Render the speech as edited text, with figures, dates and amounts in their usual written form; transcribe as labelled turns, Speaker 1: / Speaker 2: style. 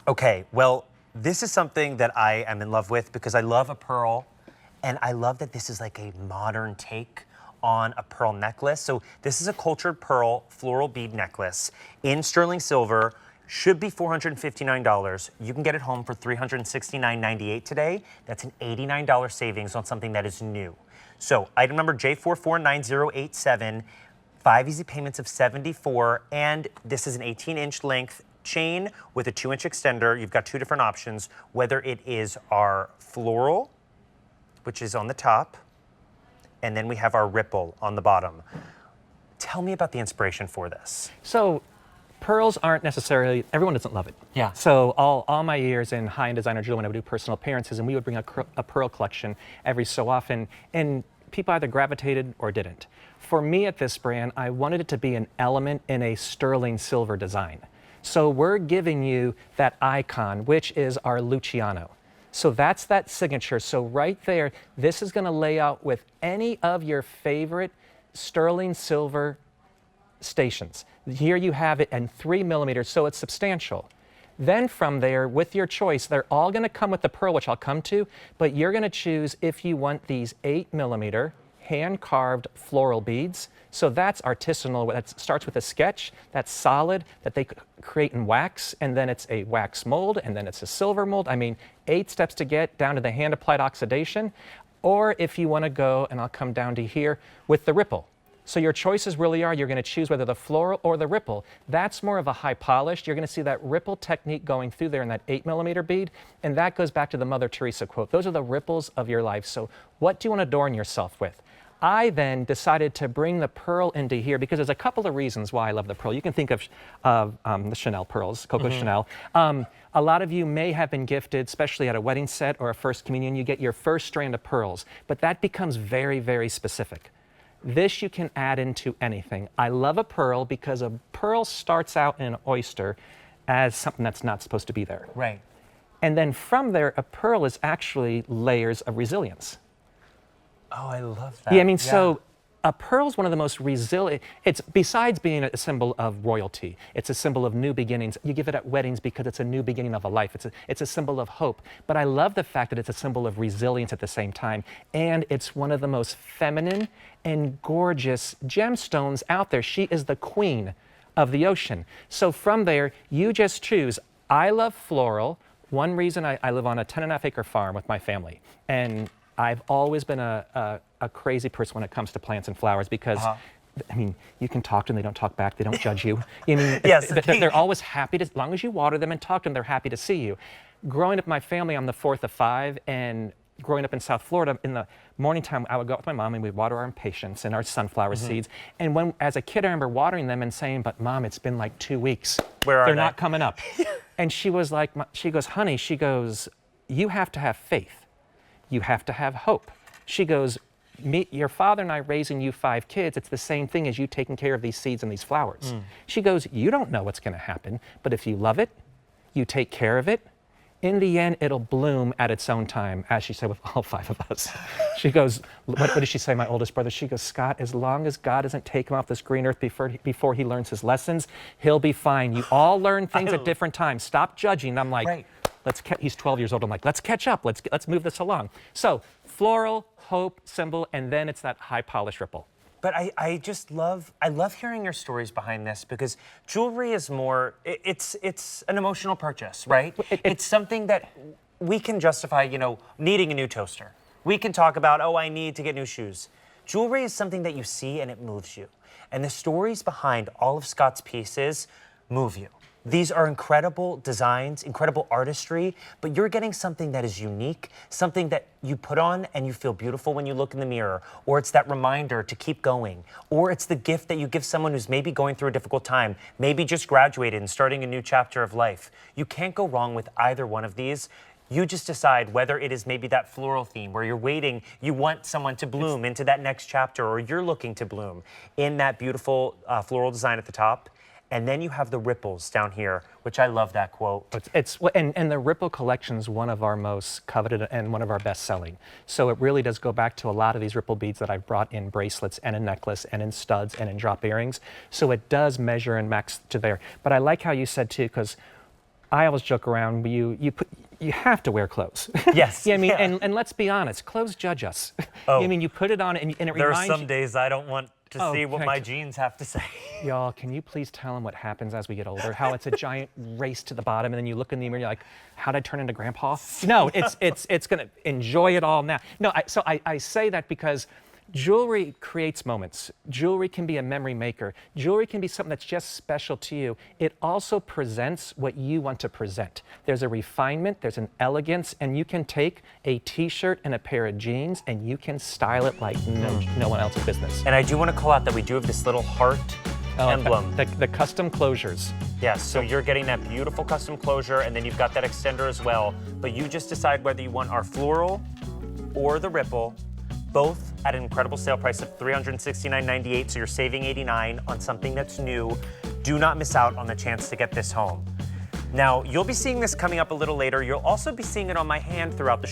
Speaker 1: Okay, well, this is something that I am in love with because I love a pearl, and I love that this is like a modern take on a pearl necklace. So this is a cultured pearl floral bead necklace in sterling silver. Should be $459. You can get it home for $369.98 today. That's an $89 savings on something that is new. So item number J4499087, 5 easy payments of $74, and this is an 18-inch length chain with a 2-inch extender. You've got 2 different options, whether it is our floral, which is on the top, and then we have our ripple on the bottom. Tell me about the inspiration for this.
Speaker 2: So pearls aren't necessarily, everyone doesn't love it.
Speaker 1: Yeah.
Speaker 2: So all my years in high-end designer jewelry, when I would do personal appearances, and we would bring a pearl collection every so often, and people either gravitated or didn't. For me at this brand, I wanted it to be an element in a sterling silver design. So we're giving you that icon, which is our Luciano. So that's that signature. So right there, this is going to lay out with any of your favorite sterling silver stations. Here you have it in 3 millimeters, so it's substantial. Then from there, with your choice, they're all going to come with the pearl, which I'll come to, but you're going to choose if you want these 8 millimeter hand-carved floral beads. So that's artisanal. That starts with a sketch that's solid, that they create in wax, and then it's a wax mold, and then it's a silver mold. I mean, 8 steps to get down to the hand-applied oxidation. Or if you want to go, and I'll come down to here, with the ripple. So your choices really are, you're going to choose whether the floral or the ripple. That's more of a high polished. You're going to see that ripple technique going through there in that 8 millimeter bead. And that goes back to the Mother Teresa quote. Those are the ripples of your life. So what do you want to adorn yourself with? I then decided to bring the pearl into here because there's a couple of reasons why I love the pearl. You can think of the Chanel pearls, Coco Chanel. A lot of you may have been gifted, especially at a wedding set or a first communion, you get your first strand of pearls, but that becomes very, very specific. This you can add into anything. I love a pearl because a pearl starts out in an oyster as something that's not supposed to be there.
Speaker 1: Right.
Speaker 2: And then from there, a pearl is actually layers of resilience.
Speaker 1: Oh, I love that.
Speaker 2: Yeah, I mean, so a pearl is one of the most resilient, it's besides being a symbol of royalty, it's a symbol of new beginnings. You give it at weddings because it's a new beginning of a life. It's a symbol of hope. But I love the fact that it's a symbol of resilience at the same time. And it's one of the most feminine and gorgeous gemstones out there. She is the queen of the ocean. So from there, you just choose. I love floral. One reason I live on a 10.5 acre farm with my family. And I've always been a crazy person when it comes to plants and flowers because, I mean, you can talk to them, they don't talk back, they don't judge you. I mean,
Speaker 1: yes,
Speaker 2: they're always happy, as long as you water them and talk to them, they're happy to see you. Growing up in my family, I'm the 4th of 5, and growing up in South Florida, in the morning time, I would go out with my mom and we'd water our impatiens and our sunflower seeds. And when, as a kid, I remember watering them and saying, but Mom, it's been like 2 weeks.
Speaker 1: Where are
Speaker 2: They're
Speaker 1: they?
Speaker 2: not coming up. And she was like, she goes, honey, she goes, you have to have faith. You have to have hope. She goes, your father and I raising you 5 kids, it's the same thing as you taking care of these seeds and these flowers. She goes, you don't know what's going to happen, but if you love it, you take care of it, in the end, it'll bloom at its own time, as she said with all 5 of us. She goes, what did she say, my oldest brother? She goes, Scott, as long as God doesn't take him off this green earth before he learns his lessons, he'll be fine. You all learn things at different times. Stop judging. I'm like,
Speaker 1: right.
Speaker 2: He's 12 years old. I'm like, let's catch up. Let's move this along. So floral, hope, symbol, and then it's that high polish ripple.
Speaker 1: But I just love hearing your stories behind this because jewelry is more, it's an emotional purchase, right? It's something that we can justify, you know, needing a new toaster. We can talk about, oh, I need to get new shoes. Jewelry is something that you see and it moves you. And the stories behind all of Scott's pieces move you. These are incredible designs, incredible artistry, but you're getting something that is unique, something that you put on and you feel beautiful when you look in the mirror, or it's that reminder to keep going, or it's the gift that you give someone who's maybe going through a difficult time, maybe just graduated and starting a new chapter of life. You can't go wrong with either one of these. You just decide whether it is maybe that floral theme where you're waiting, you want someone to bloom into that next chapter, or you're looking to bloom in that beautiful floral design at the top. And then you have the ripples down here, which I love that quote.
Speaker 2: And the ripple collection is one of our most coveted and one of our best selling. So it really does go back to a lot of these ripple beads that I've brought in bracelets and in necklace and in studs and in drop earrings. So it does measure and max to there. But I like how you said too, because I always joke around. You have to wear clothes.
Speaker 1: Yes.
Speaker 2: Yeah, I mean,
Speaker 1: yeah.
Speaker 2: and let's be honest, clothes judge us.
Speaker 1: Oh.
Speaker 2: I mean, you put it on and it
Speaker 1: There are
Speaker 2: reminds
Speaker 1: some
Speaker 2: you.
Speaker 1: days I don't want to see what
Speaker 2: Okay.
Speaker 1: my jeans have to say.
Speaker 2: Y'all, can you please tell them what happens as we get older? How it's a giant race to the bottom, and then you look in the mirror, you're like, how'd I turn into grandpa? No, it's gonna enjoy it all now. No, I say that because jewelry creates moments. Jewelry can be a memory maker. Jewelry can be something that's just special to you. It also presents what you want to present. There's a refinement, there's an elegance, and you can take a t-shirt and a pair of jeans and you can style it like no one else's business.
Speaker 1: And I do want to call out that we do have this little heart emblem.
Speaker 2: The custom closures.
Speaker 1: Yes, so you're getting that beautiful custom closure, and then you've got that extender as well. But you just decide whether you want our floral or the ripple, both at an incredible sale price of $369.98, so you're saving $89 on something that's new. Do not miss out on the chance to get this home. Now, you'll be seeing this coming up a little later. You'll also be seeing it on my hand throughout the